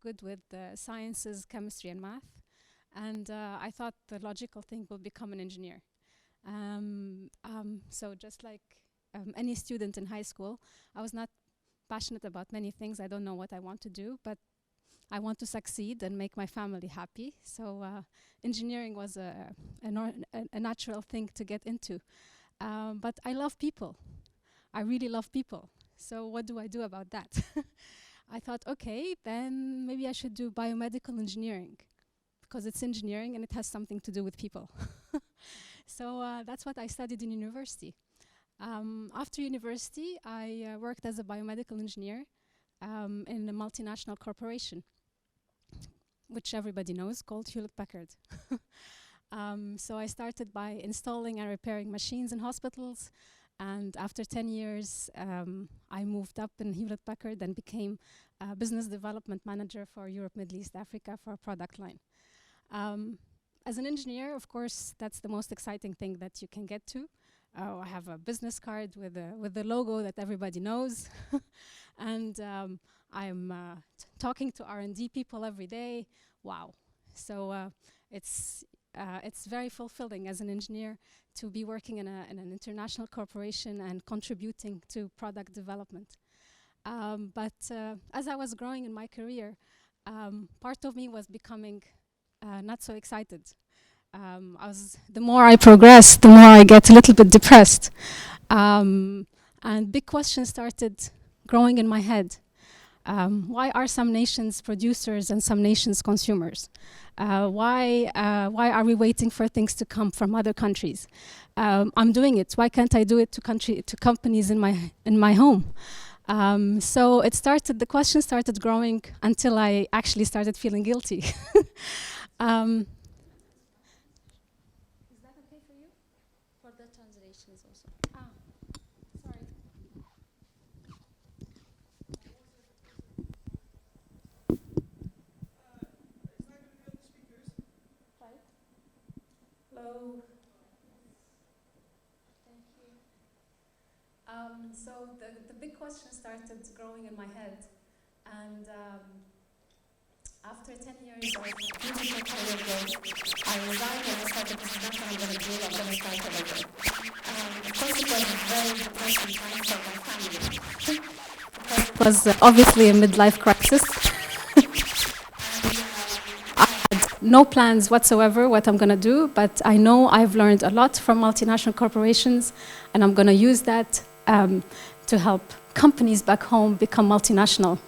good with sciences, chemistry, and math. And I thought the logical thing would become an engineer. So just like any student in high school, I was not passionate about many things. I don't know what I want to do, but I want to succeed and make my family happy. So engineering was a natural thing to get into. But I love people. I really love people. So what do I do about that? I thought, okay, then maybe I should do biomedical engineering, because it's engineering and it has something to do with people. So that's what I studied in university. After university, I worked as a biomedical engineer in a multinational corporation, which everybody knows, called Hewlett-Packard. So I started by installing and repairing machines in hospitals, and after 10 years, I moved up in Hewlett-Packard and became business development manager for Europe, Middle East, Africa for a product line. As an engineer, of course, that's the most exciting thing that you can get to. I have a business card with the logo that everybody knows. And I'm talking to R&D people every day. Wow. So it's very fulfilling as an engineer to be working in an international corporation and contributing to product development. But as I was growing in my career, part of me was becoming not so excited. The more I progress, the more I get a little bit depressed. And big questions started growing in my head. Why are some nations producers and some nations consumers? Why are we waiting for things to come from other countries? I'm doing it. Why can't I do it to companies in my home? So the question started growing until I actually started feeling guilty. Is that okay for you? For the translations also. Sorry. Right. Hello. Thank you. So the big question started growing in my head, and after 10 years of beautiful career growth, I resigned and I said, this is not what I'm going to do, I'm going to start over. Of course, it was a very depressing time for my family. It was obviously a midlife crisis. I had no plans whatsoever what I'm going to do, but I know I've learned a lot from multinational corporations, and I'm going to use that to help companies back home become multinational.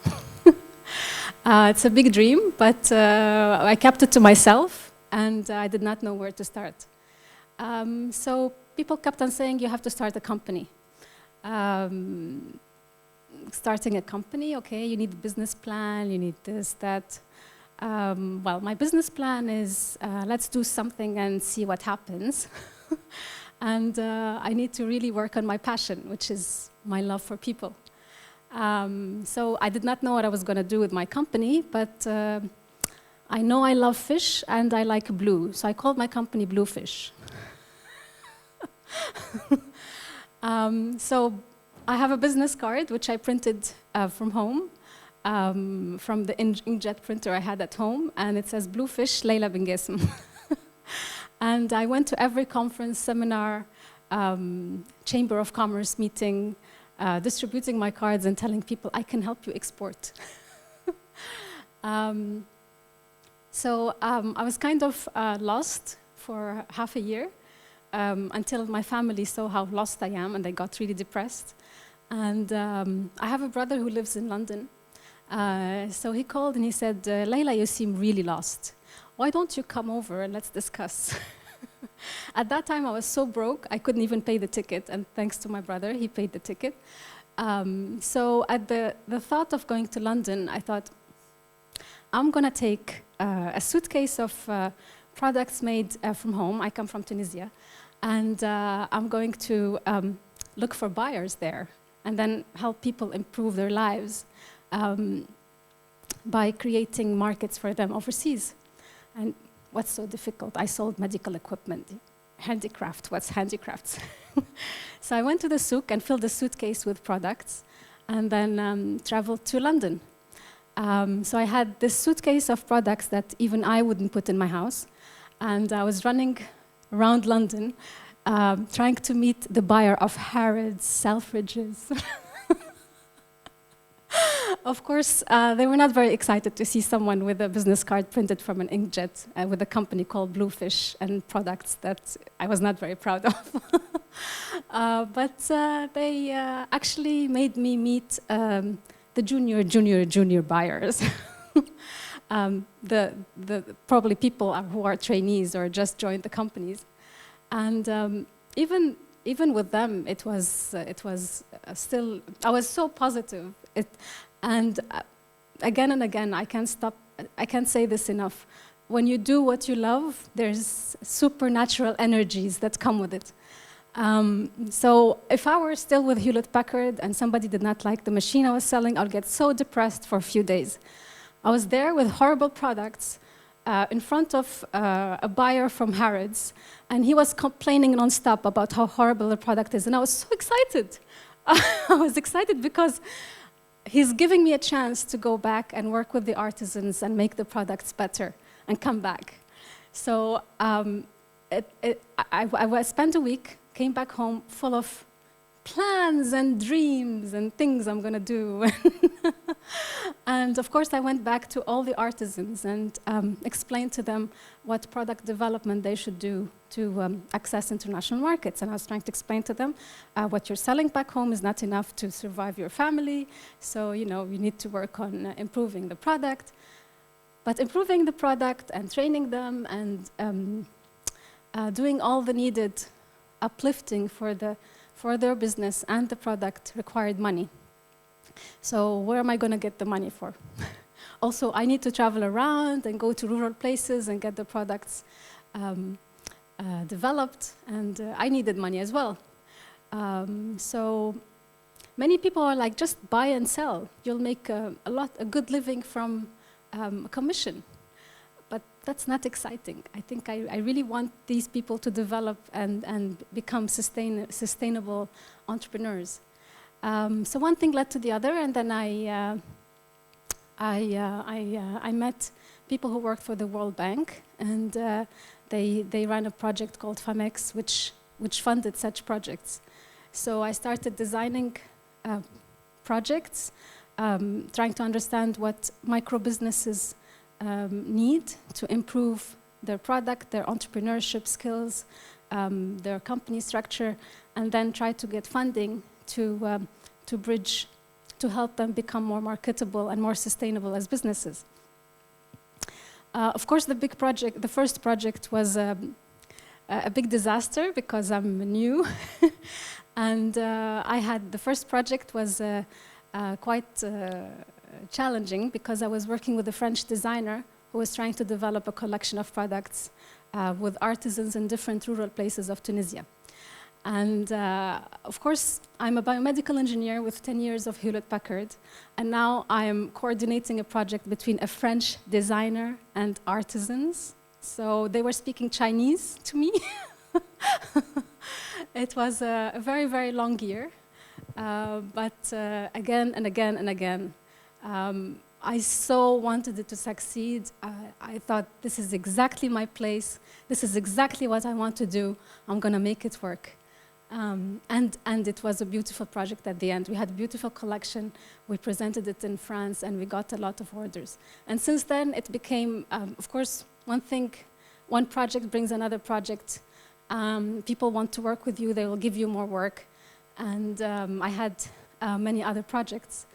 It's a big dream, but I kept it to myself, and I did not know where to start. So people kept on saying, you have to start a company. Starting a company, okay, you need a business plan, you need this, that. Well, my business plan is, let's do something and see what happens. And I need to really work on my passion, which is my love for people. So I did not know what I was going to do with my company, but I know I love fish and I like blue, so I called my company Bluefish. So I have a business card, which I printed from home, from the inkjet printer I had at home, and it says Bluefish, LEILA BEN GACEM. And I went to every conference, seminar, Chamber of Commerce meeting, distributing my cards and telling people, I can help you export. So I was kind of lost for half a year until my family saw how lost I am, and they got really depressed. And I have a brother who lives in London. So he called and he said, Leila, you seem really lost. Why don't you come over and let's discuss? At that time, I was so broke, I couldn't even pay the ticket, and thanks to my brother, he paid the ticket. So at the thought of going to London, I thought, I'm going to take a suitcase of products made from home. I come from Tunisia. And I'm going to look for buyers there and then help people improve their lives by creating markets for them overseas. And what's so difficult? I sold medical equipment. Handicraft, what's handicrafts? So I went to the souk and filled the suitcase with products and then traveled to London. So I had this suitcase of products that even I wouldn't put in my house. And I was running around London, trying to meet the buyer of Harrods, Selfridges. Of course, they were not very excited to see someone with a business card printed from an inkjet with a company called Bluefish and products that I was not very proud of. But they actually made me meet the junior buyers. The probably people who are trainees or just joined the companies. And even with them, it was still, I was so positive. And again and again, I can't say this enough. When you do what you love, there's supernatural energies that come with it. So if I were still with Hewlett-Packard and somebody did not like the machine I was selling, I'd get so depressed for a few days. I was there with horrible products in front of a buyer from Harrods, and he was complaining nonstop about how horrible the product is, and I was so excited. I was excited because he's giving me a chance to go back and work with the artisans and make the products better and come back. So I spent a week, came back home full of plans and dreams and things I'm gonna do. And of course, I went back to all the artisans and explained to them what product development they should do to access international markets. And I was trying to explain to them what you're selling back home is not enough to survive your family. So, you need to work on improving the product. But improving the product and training them and doing all the needed uplifting for their business and the product required money. So where am I going to get the money for? Also, I need to travel around and go to rural places and get the products developed, and I needed money as well. So many people are like, just buy and sell. You'll make a good living from a commission. But that's not exciting. I think I really want these people to develop and become sustainable entrepreneurs. So one thing led to the other, and then I met people who worked for the World Bank, and they ran a project called FAMEX, which funded such projects. So I started designing projects, trying to understand what micro businesses need to improve their product, their entrepreneurship skills, their company structure, and then try to get funding to bridge, to help them become more marketable and more sustainable as businesses. Of course, the first project was a big disaster because I'm new, and the first project was quite challenging because I was working with a French designer who was trying to develop a collection of products with artisans in different rural places of Tunisia. And of course, I'm a biomedical engineer with 10 years of Hewlett-Packard, and now I am coordinating a project between a French designer and artisans. So they were speaking Chinese to me. It was a very, very long year, but again and again and again, I so wanted it to succeed. I thought, this is exactly my place. This is exactly what I want to do. I'm going to make it work. And it was a beautiful project at the end. We had a beautiful collection. We presented it in France, and we got a lot of orders. And since then, it became, of course, one project brings another project. People want to work with you. They will give you more work. And I had many other projects.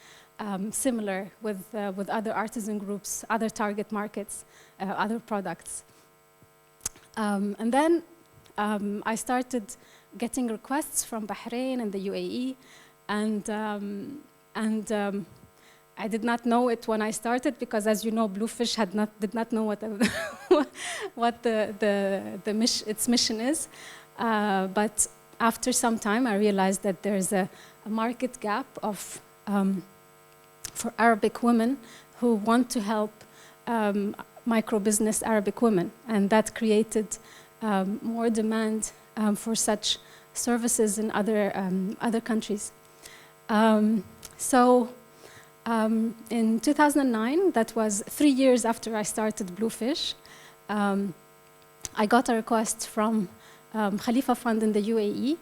Similar with other artisan groups, other target markets, other products. And then I started getting requests from Bahrain and the UAE, and I did not know it when I started because, as you know, Bluefish did not know what its mission is. But after some time, I realized that there's a market gap for Arabic women who want to help micro-business Arabic women. And that created more demand for such services in other countries. So In 2009, that was 3 years after I started Bluefish, I got a request from Khalifa Fund in the UAE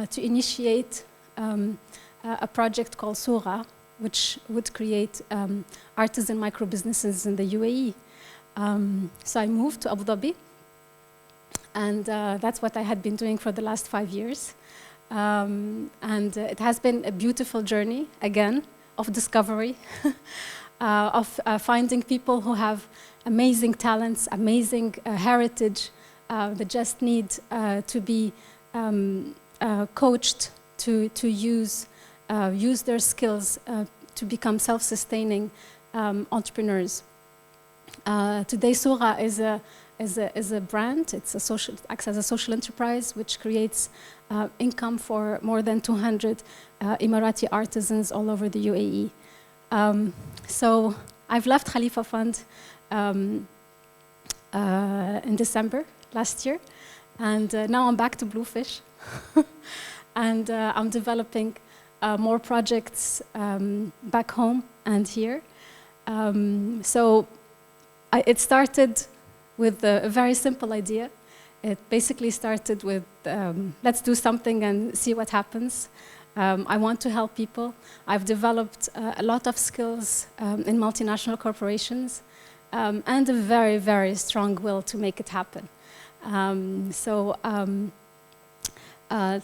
to initiate a project called Sura, which would create artisan micro businesses in the UAE. So I moved to Abu Dhabi, and that's what I had been doing for the last 5 years. And it has been a beautiful journey, again, of discovery, of finding people who have amazing talents, amazing heritage, that just need to be coached to use their skills to become self-sustaining entrepreneurs. Today, Sura is a brand. It acts as a social enterprise which creates income for more than 200 Emirati artisans all over the UAE. So I've left Khalifa Fund in December last year, and now I'm back to Bluefish, and I'm developing more projects back home and here. It started with a very simple idea. It basically started with, let's do something and see what happens. I want to help people. I've developed a lot of skills in multinational corporations and a very, very strong will to make it happen.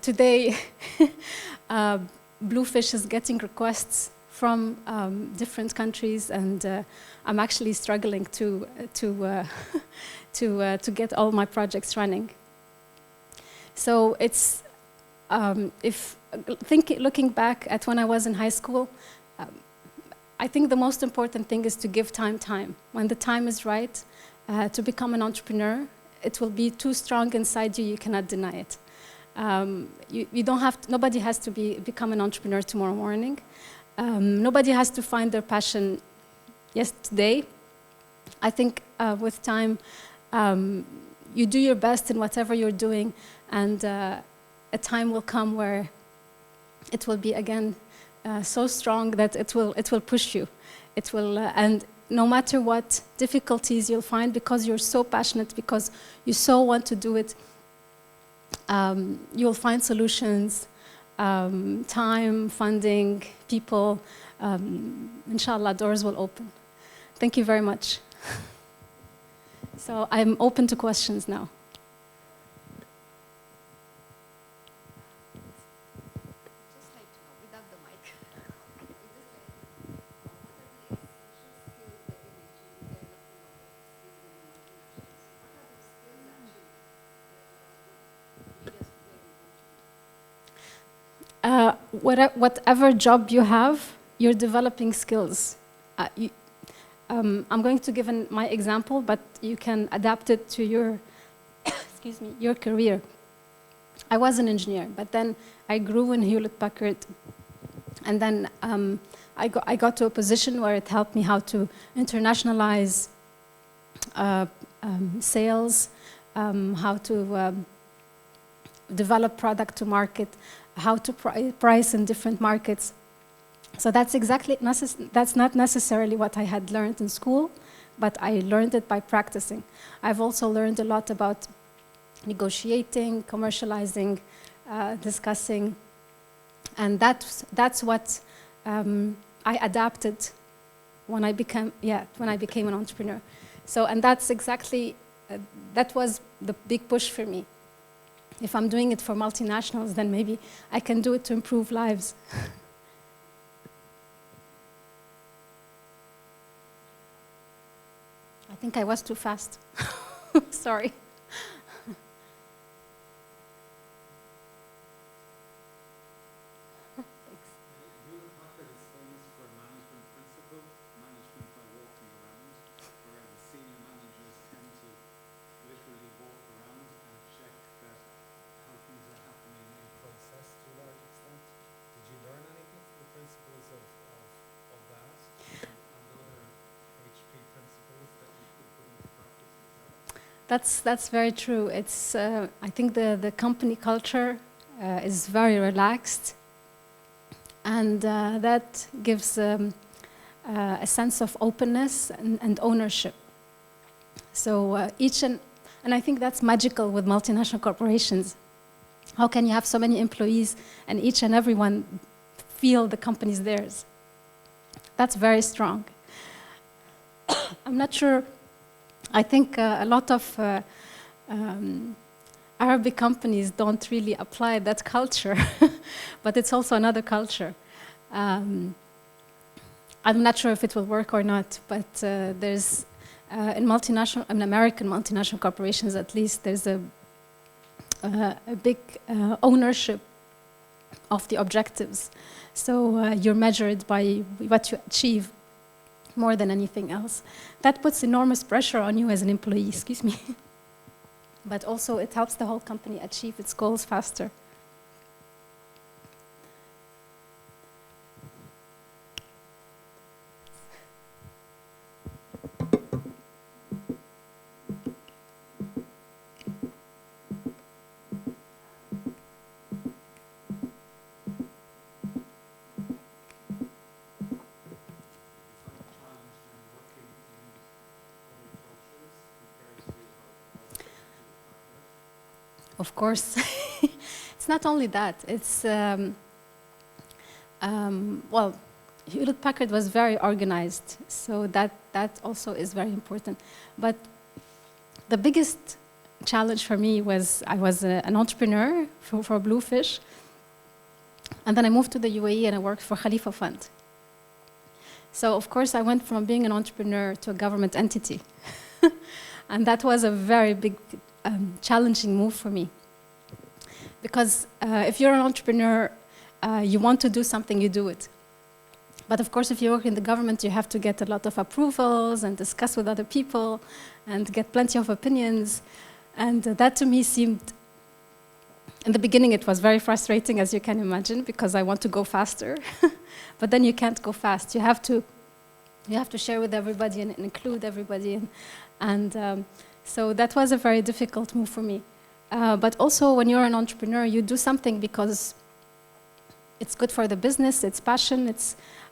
Today, Bluefish is getting requests from different countries, and I'm actually struggling to get all my projects running. So it's, looking back at when I was in high school, I think the most important thing is to give time. When the time is right to become an entrepreneur, it will be too strong inside you, you cannot deny it. You don't have to, nobody has to become an entrepreneur tomorrow morning. Nobody has to find their passion today. I think with time, you do your best in whatever you're doing, and a time will come where it will be again so strong that it will push you. It will, and no matter what difficulties you'll find, because you're so passionate, because you so want to do it, you'll find solutions, time, funding, people. Inshallah, doors will open. Thank you very much. So I'm open to questions now. Whatever job you have, you're developing skills. I'm going to give my example, but you can adapt it to your, excuse me, your career. I was an engineer, but then I grew in Hewlett-Packard, and then I got to a position where it helped me how to internationalize sales, how to develop product to market, how to price in different markets. So that's not necessarily what I had learned in school, but I learned it by practicing. I've also learned a lot about negotiating, commercializing, discussing, and that's what I adapted when I became an entrepreneur. So, and that's exactly that was the big push for me. If I'm doing it for multinationals, then maybe I can do it to improve lives. I think I was too fast. Sorry. That's very true. It's I think the company culture is very relaxed, and that gives a sense of openness and ownership. So and I think that's magical with multinational corporations. How can you have so many employees and each and everyone feel the company's theirs? That's very strong. I'm not sure, I think a lot of Arabic companies don't really apply that culture, but it's also another culture. I'm not sure if it will work or not, but there's, in American multinational corporations at least, there's a big ownership of the objectives. So you're measured by what you achieve more than anything else. That puts enormous pressure on you as an employee, excuse me. But also it helps the whole company achieve its goals faster. Of course. It's not only that, it's, well, Hewlett-Packard was very organized, so that also is very important. But the biggest challenge for me was, I was an entrepreneur for Bluefish, and then I moved to the UAE and I worked for Khalifa Fund. So of course I went from being an entrepreneur to a government entity. And that was a very big challenging move for me. Because if you're an entrepreneur, you want to do something, you do it. But of course, if you work in the government, you have to get a lot of approvals and discuss with other people and get plenty of opinions. And that to me seemed, in the beginning, it was very frustrating, as you can imagine, because I want to go faster. But then you can't go fast. You have to share with everybody and include everybody. So that was a very difficult move for me. But also, when you're an entrepreneur, you do something because it's good for the business, it's passion,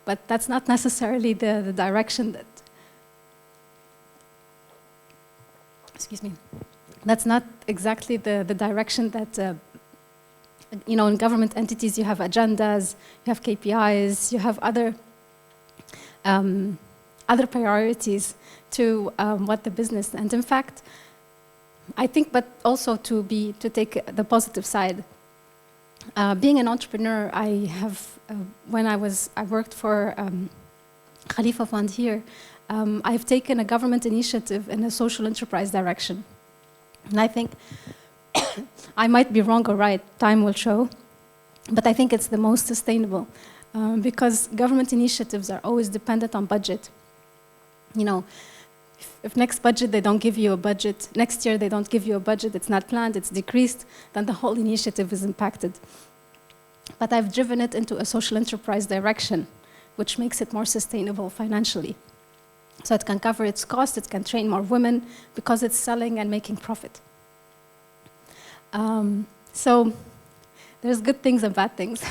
but that's not necessarily the direction that, excuse me, that's not exactly the direction that, you know, in government entities you have agendas, you have KPIs, you have other priorities to what the business, and in fact, I think, but also to take the positive side. Being an entrepreneur, I have, when I worked for Khalifa Fund here, I've taken a government initiative in a social enterprise direction. And I think, I might be wrong or right, time will show, but I think it's the most sustainable because government initiatives are always dependent on budget. You know, if next budget they don't give you a budget, next year they don't give you a budget, it's not planned, it's decreased, then the whole initiative is impacted. But I've driven it into a social enterprise direction, which makes it more sustainable financially. So it can cover its costs, it can train more women, because it's selling and making profit. So there's good things and bad things.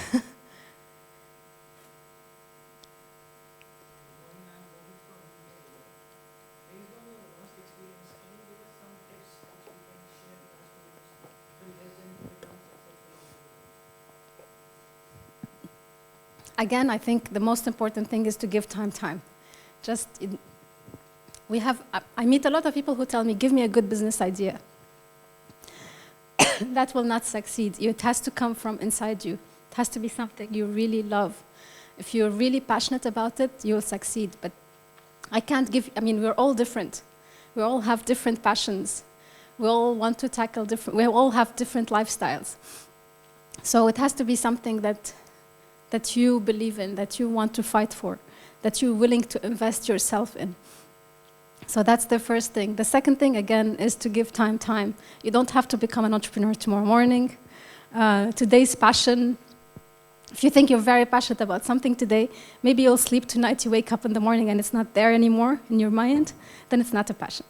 Again, I think the most important thing is to give time. I meet a lot of people who tell me, give me a good business idea. That will not succeed. It has to come from inside you. It has to be something you really love. If you're really passionate about it, you'll succeed. But I can't give, I mean, we're all different. We all have different passions. We all want to tackle different, we all have different lifestyles. So it has to be something that you believe in, that you want to fight for, that you're willing to invest yourself in. So that's the first thing. The second thing, again, is to give time. You don't have to become an entrepreneur tomorrow morning. Today's passion, if you think you're very passionate about something today, maybe you'll sleep tonight, you wake up in the morning and it's not there anymore in your mind, then it's not a passion.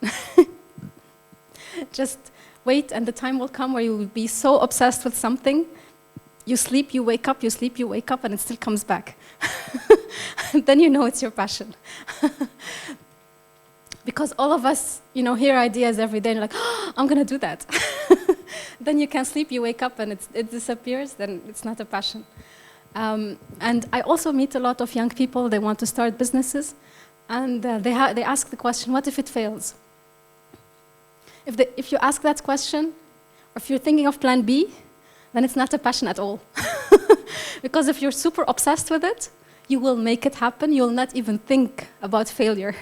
Just wait and the time will come where you will be so obsessed with something, you sleep, you wake up, you sleep, you wake up, and it still comes back. then you know it's your passion. Because all of us, hear ideas every day and you're like, oh, I'm gonna do that. Then you can't sleep, you wake up and it disappears, then it's not a passion. And I also meet a lot of young people, they want to start businesses, and they ask the question, what if it fails? If you ask that question, or if you're thinking of plan B, then it's not a passion at all. Because if you're super obsessed with it, you will make it happen, you'll not even think about failure.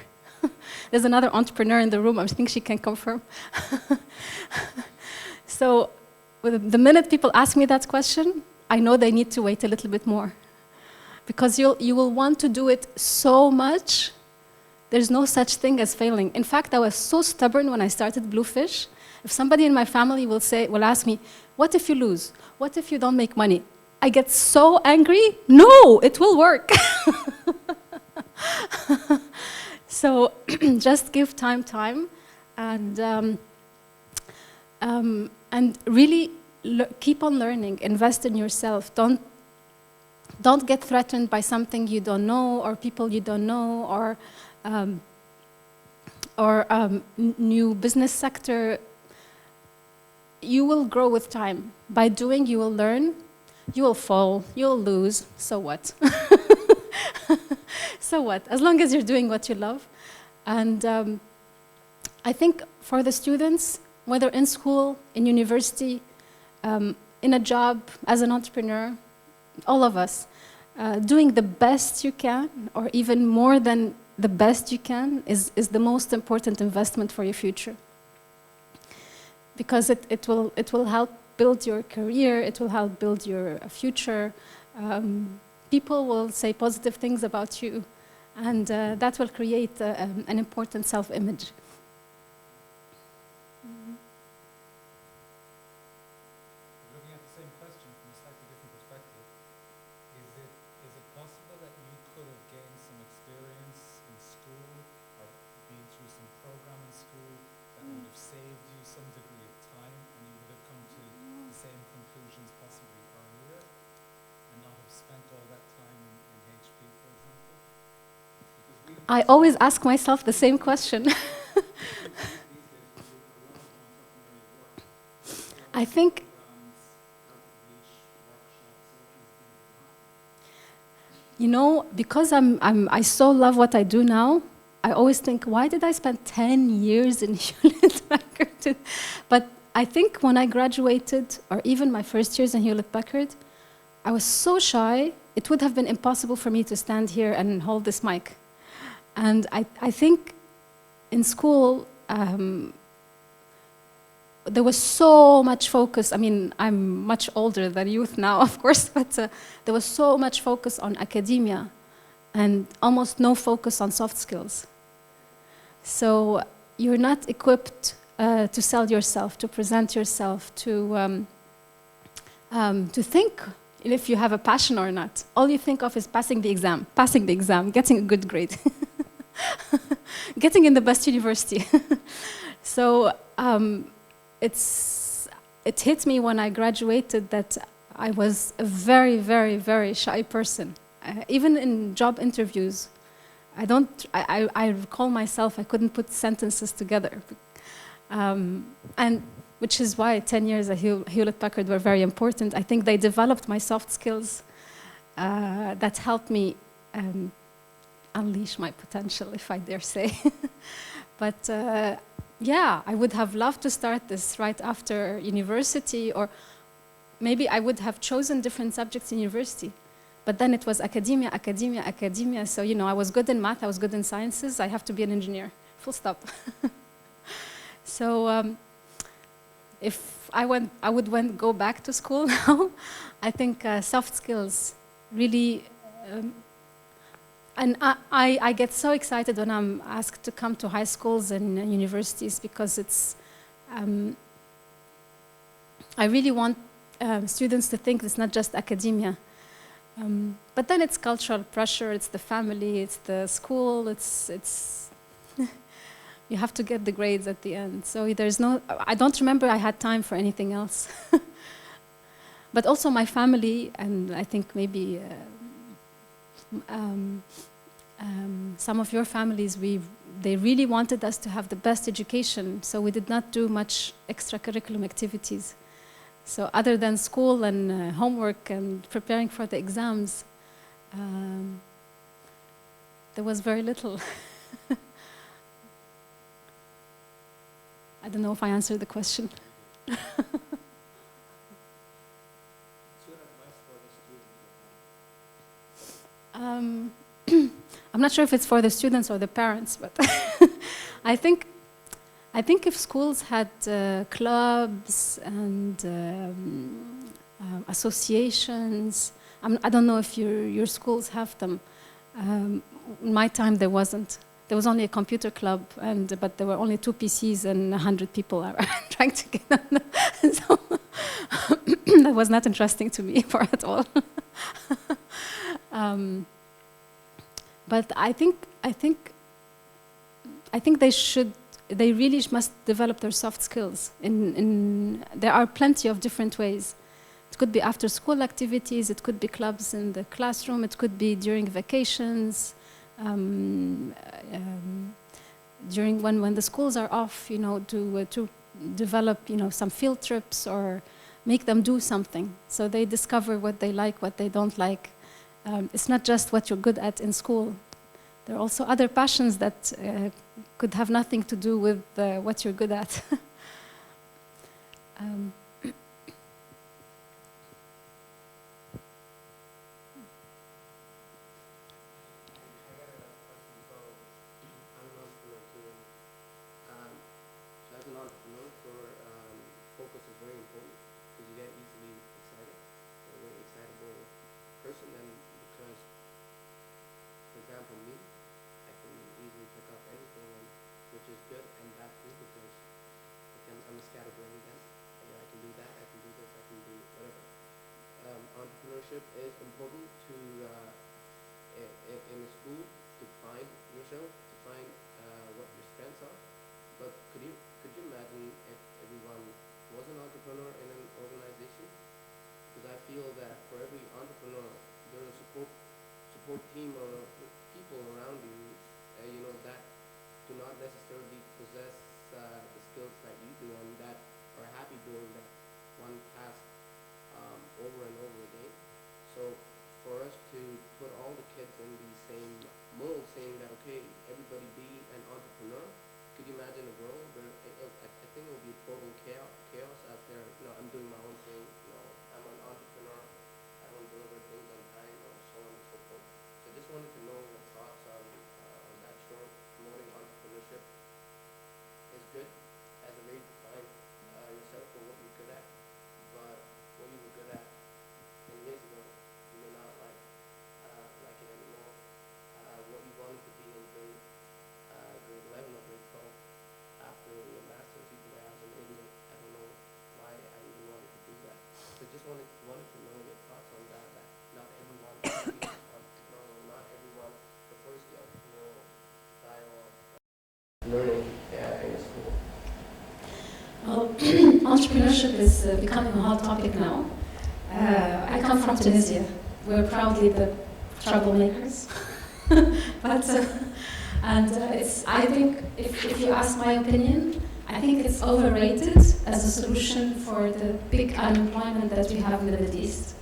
There's another entrepreneur in the room, I think she can confirm. So the minute people ask me that question, I know they need to wait a little bit more. Because you will want to do it so much, there's no such thing as failing. In fact, I was so stubborn when I started Bluefish. If somebody in my family will ask me, what if you lose? What if you don't make money? I get so angry, no, it will work. So just give time, and really keep on learning, invest in yourself. Don't get threatened by something you don't know, or people you don't know, or new business sector. You will grow with time. By doing, you will learn. You will fall, you'll lose, so what? So what? As long as you're doing what you love. And I think for the students, whether in school, in university, in a job, as an entrepreneur, all of us, doing the best you can, or even more than the best you can, is the most important investment for your future. Because it will help build your career, it will help build your future. People will say positive things about you, and that will create an important self-image. Looking at the same question from a slightly different perspective, is it possible that you could have gained some experience in school, or been through some program in school that would have saved you some degree of time, and you would have come to the same conclusions possibly earlier, and not have spent all that time in HP, for example? I always ask myself the same question. I think because I so love what I do now, I always think, why did I spend 10 years in Hewlett-Packard? But I think when I graduated, or even my first years in Hewlett-Packard, I was so shy, it would have been impossible for me to stand here and hold this mic. And I think in school, there was so much focus. I mean, I'm much older than youth now, of course, but there was so much focus on academia and almost no focus on soft skills. So you're not equipped to sell yourself, to present yourself, to think if you have a passion or not. All you think of is passing the exam, getting a good grade, getting in the best university. So it hit me when I graduated that I was a very, very, very shy person. Even in job interviews, I recall myself, I couldn't put sentences together. And which is why 10 years at Hewlett-Packard were very important. I think they developed my soft skills that helped me unleash my potential, if I dare say. But yeah, I would have loved to start this right after university, or maybe I would have chosen different subjects in university. But then it was academia, academia, academia. So, I was good in math, I was good in sciences, I have to be an engineer, full stop. So if I would go back to school now, I think soft skills really, and I get so excited when I'm asked to come to high schools and universities, because I really want students to think it's not just academia. But then it's cultural pressure, it's the family, it's the school, it's you have to get the grades at the end. So I don't remember I had time for anything else. But also my family, and I think maybe some of your families, they really wanted us to have the best education, so we did not do much extracurriculum activities. So other than school and homework and preparing for the exams, there was very little. I don't know if I answered the question. What's your advice for the students? I'm not sure if it's for the students or the parents, but I think if schools had clubs and associations, I don't know if your schools have them. In my time, there wasn't. There was only a computer club, but there were only 2 PCs and 100 people trying to get on. So that was not interesting to me at all. But I think they really must develop their soft skills. There are plenty of different ways. It could be after school activities, it could be clubs in the classroom, it could be during vacations, during when the schools are off, to develop, some field trips or make them do something so they discover what they like, what they don't like. It's not just what you're good at in school. There are also other passions that could have nothing to do with what you're good at. Focus is very important because you get easily excited. You're a very excitable person, and because, for example, me, I can easily pick up anything, which is good and bad too, because I'm a scatterbrained then. I can do that, I can do this, I can do whatever. Entrepreneurship is important to in a school to find yourself, to find what your strengths are. But could you imagine if everyone was an entrepreneur in an organization? Because I feel that for every entrepreneur, there's a support team or people around you, that do not necessarily possess the skills that you do and that are happy doing that one task over and over again. So for us to put all the kids in the same mold, saying that okay, everybody be an entrepreneur. Could you imagine a world where I think it would be total chaos out there? I'm doing my own thing. I'm an entrepreneur. I don't deliver things on time, or so on and so forth. So I just wanted to know your thoughts on that. Short promoting entrepreneurship is good as a way to find yourself for what you're good at, but what you were good at 10 years ago, you may not like it anymore. What you wanted to be in grade 11 or grade 12 after your master's, you do as an idiot. I don't know why I even wanted to do that. So just wanted to know your thoughts on that. That not everyone can be an entrepreneur, not everyone prefers the entrepreneurial style of learning in a school. Well, entrepreneurship is becoming a hot topic now. I come from Tunisia. We're proudly the troublemakers. I think if you ask my opinion, I think it's overrated as a solution for the big unemployment that we have in the Middle East.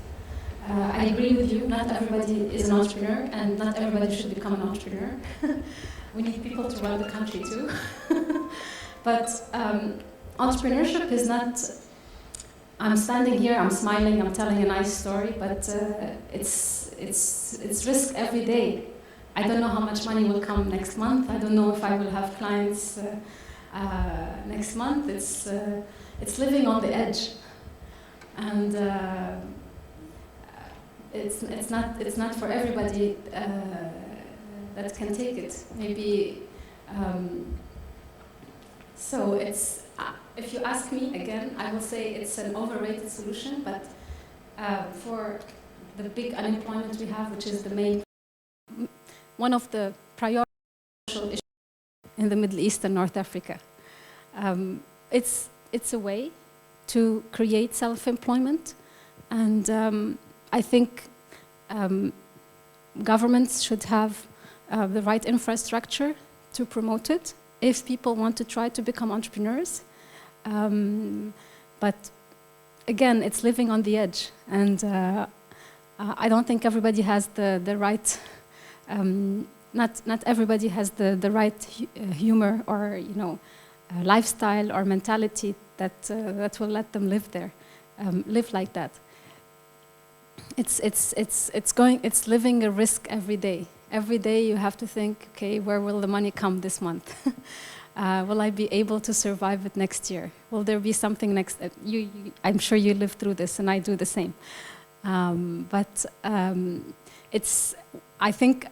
I agree with you, not everybody is an entrepreneur and not everybody should become an entrepreneur. We need people to run the country too. But entrepreneurship is not, I'm standing here, I'm smiling, I'm telling a nice story, but it's risk every day. I don't know how much money will come next month. I don't know if I will have clients next month. It's living on the edge, and it's not for everybody that can take it. Maybe so. It's if you ask me again, I will say it's an overrated solution. But for the big unemployment we have, which is one of the priority social issues in the Middle East and North Africa, it's a way to create self-employment, and I think governments should have the right infrastructure to promote it if people want to try to become entrepreneurs. But again, it's living on the edge, and I don't think everybody has the right. Not everybody has the right humor or lifestyle or mentality that will let them live there, live like that. It's living a risk every day. Every day you have to think, okay, where will the money come this month? Will I be able to survive it next year? Will there be something next? I'm sure you live through this, and I do the same. I think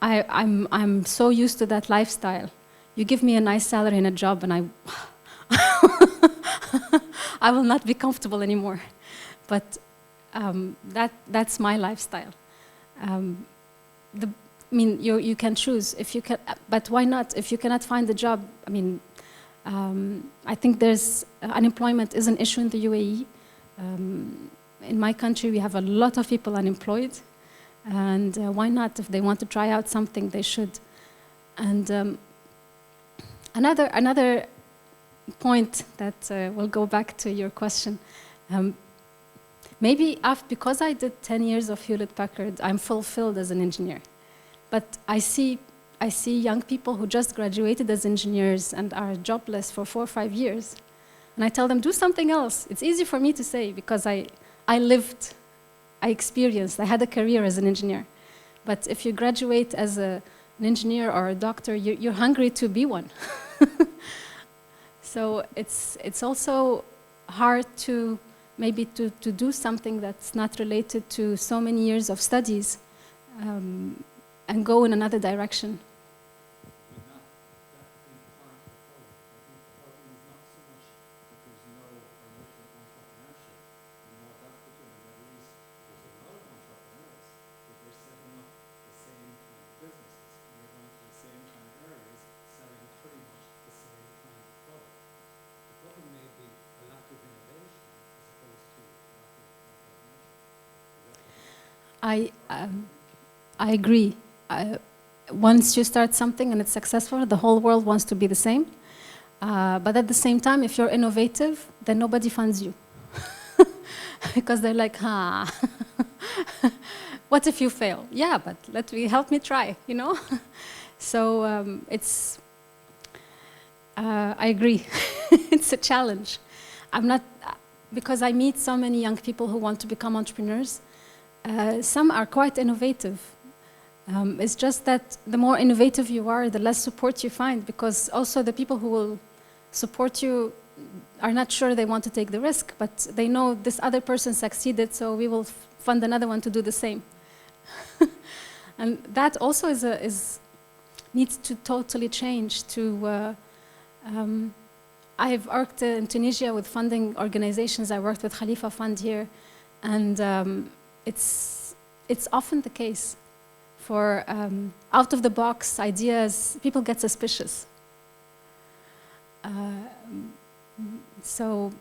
I'm so used to that lifestyle. You give me a nice salary and a job, and I will not be comfortable anymore. But that's my lifestyle. You can choose if you can, but why not? If you cannot find a job, I think there's unemployment is an issue in the UAE. In my country, we have a lot of people unemployed, and why not? If they want to try out something, they should. And another point that will go back to your question. Maybe because I did 10 years of Hewlett-Packard, I'm fulfilled as an engineer. But I see young people who just graduated as engineers and are jobless for 4 or 5 years. And I tell them, do something else. It's easy for me to say because I lived, I experienced, I had a career as an engineer. But if you graduate as an engineer or a doctor, you're hungry to be one. So it's also hard to maybe to do something that's not related to so many years of studies and go in another direction. Would not that be part of the problem? I think the problem is not so much that there's no or little entrepreneurship in North Africa, in the Middle East. There's a lot of entrepreneurs, but they're setting up the same kind of businesses, and they're going to the same kind of areas, selling pretty much the same kind of product. The problem may be a lack of innovation as opposed to a lack of entrepreneurship. I agree. Once you start something and it's successful, the whole world wants to be the same. But at the same time, if you're innovative, then nobody funds you. Because they're like, what if you fail? Yeah, but help me try, So I agree. It's a challenge. Because I meet so many young people who want to become entrepreneurs. Some are quite innovative. It's just that the more innovative you are, the less support you find, because also the people who will support you are not sure they want to take the risk, but they know this other person succeeded, so we will fund another one to do the same. And that also needs to totally change. I've worked in Tunisia with funding organizations. I worked with Khalifa Fund here, and it's often the case. For out-of-the-box ideas, people get suspicious. So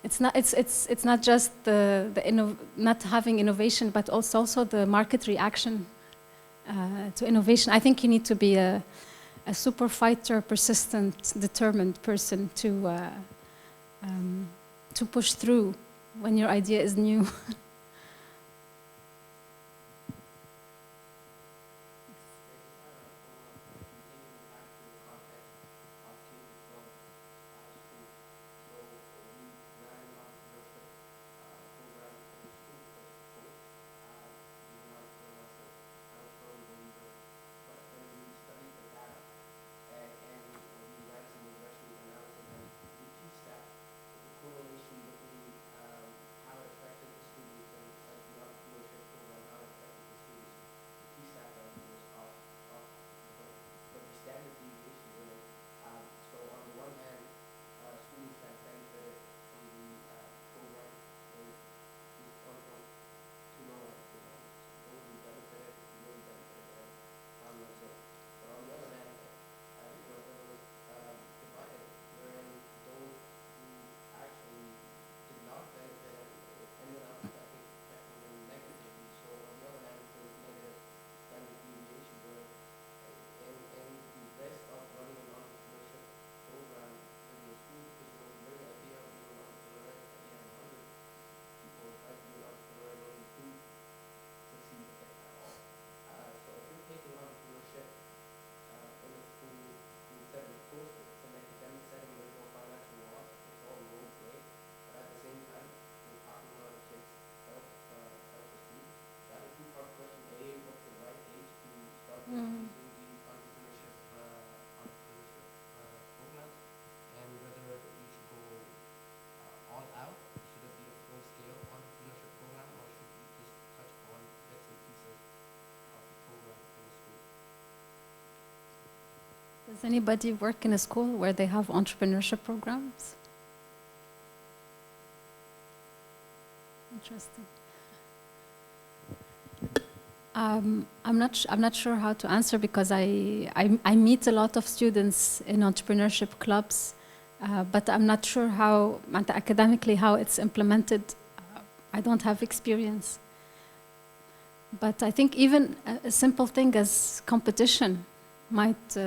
it's not just not having innovation, but also the market reaction to innovation. I think you need to be a super fighter, persistent, determined person to push through when your idea is new. Does anybody work in a school where they have entrepreneurship programs? Interesting. I'm not sure how to answer because I meet a lot of students in entrepreneurship clubs, but I'm not sure how academically how it's implemented. I don't have experience. But I think even a simple thing as competition might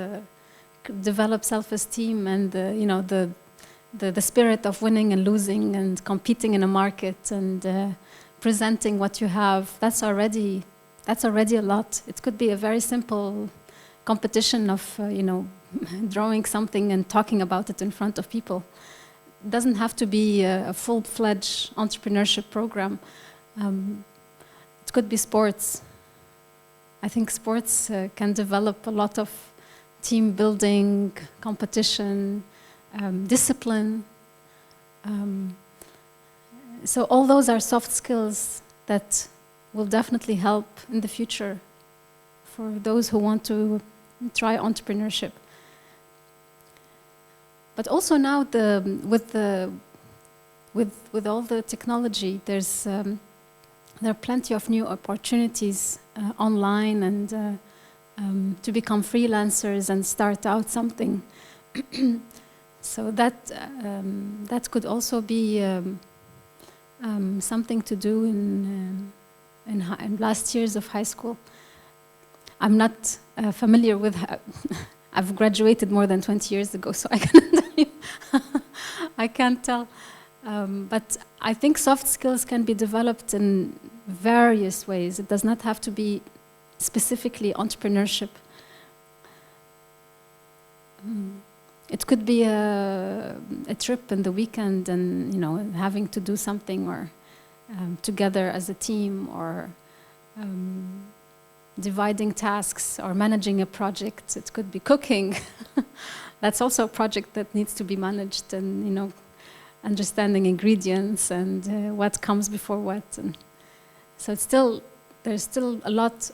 develop self-esteem and you know the spirit of winning and losing and competing in a market and presenting what you have. That's already a lot. It could be a very simple competition of you know drawing something and talking about it in front of people. It doesn't have to be a full-fledged entrepreneurship program. It could be sports. I think sports can develop a lot of team building, competition, discipline. So all those are soft skills that will definitely help in the future for those who want to try entrepreneurship. But also now with all the technology, there are plenty of new opportunities online and to become freelancers and start out something. So that could also be something to do in last years of high school. I'm not familiar with. I've graduated more than 20 years ago, so I can't tell you. I can't tell. But I think soft skills can be developed in various ways. It does not have to be specifically entrepreneurship. It could be a trip in the weekend and you know having to do something or together as a team or dividing tasks or managing a project. It could be cooking. That's also a project that needs to be managed and you know understanding ingredients and what comes before what. And so there's still a lot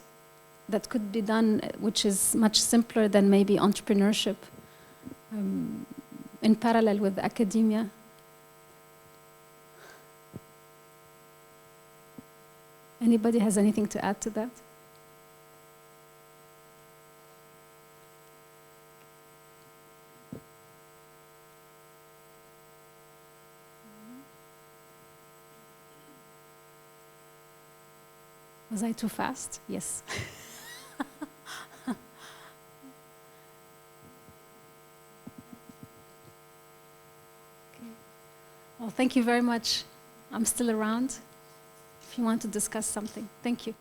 that could be done, which is much simpler than maybe entrepreneurship in parallel with academia. Anybody has anything to add to that? Was I too fast? Yes. Okay. Well, thank you very much. I'm still around if you want to discuss something. Thank you.